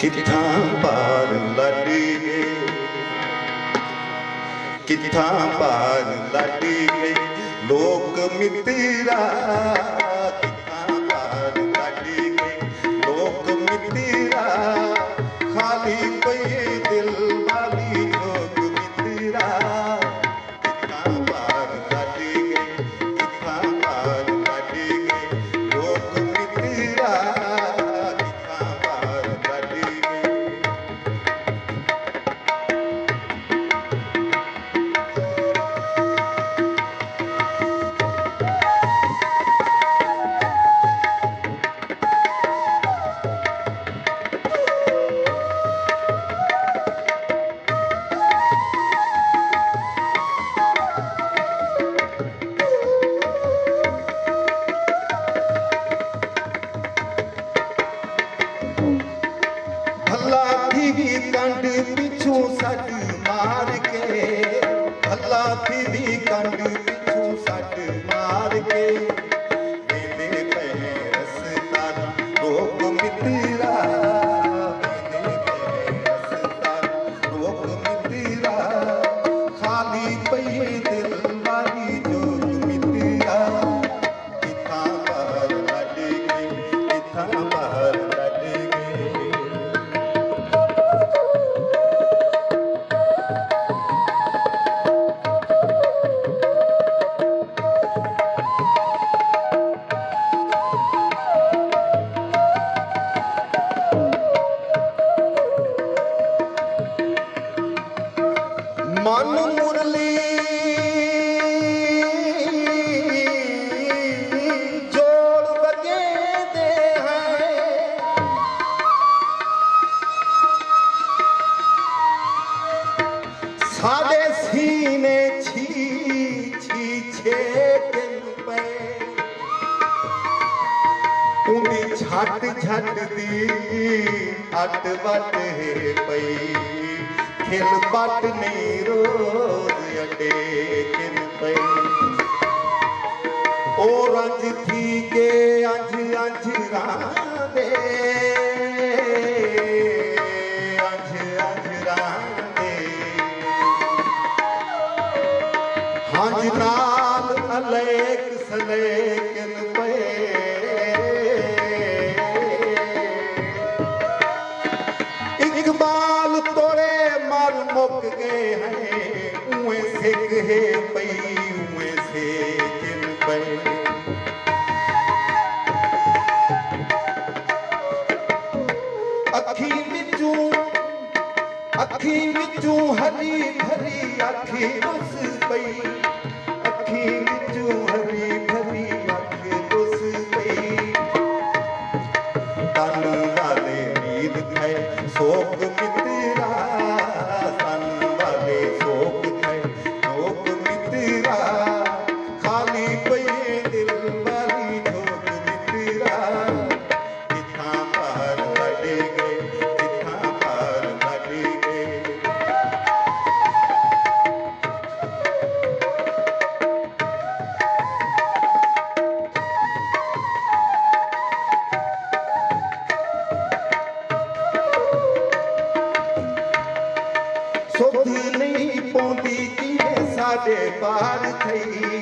कित्थां पार लड़ गए, कित्थां पार लड़ गए लोक मित्रा, कित्थां पार लड़ गए लोक मित्रा, खाली पए दिल वाली लोक मित्रा, कित्थां पार लड़ गए, कित्थां पार लड़ गए लोक मित्रा, कित्थां पार लड़ गए। भला थी भी कंड पिछू सट मार के, भला थी भी कंड पिछू सट मार के, वेंदे पे रस्ता लोक मित्रा, वेंदे पे रस्ता लोक मित्रा, खाली पई दिल वाली जोग मित्रा, कित्थां पार लड़ गए, कित्थां पार लड़ गए। मन मुरली जोड़ बगे दे हैं, सादे सीने छी छी छेकन पे, उंदी झट झट दी अट वट है पई, खिल पट नहीं रोज अडे किन पे, ओ रंज थी के अंज अंज रांदे, अंज अंज रांदे, हंज नाल अलेक सलेकन पे, इकबाल तोड़े मर मुक गए हैं, उए सिक है पई उए से किन पे, अखी विचू हरी भरी अखी उस पई, अखी विचू हरी भरी अखी उस पई, तन वाले नींद खाए सोक मित्रा, तन वाले सोक खाए सोक मित्रा, खाली पई दिल वाली जोग मित्रा, कित्थां पार लड़ गए, कित्थां पार लड़ गए। सुध नहीं पौंदी किवें साडे पार थई,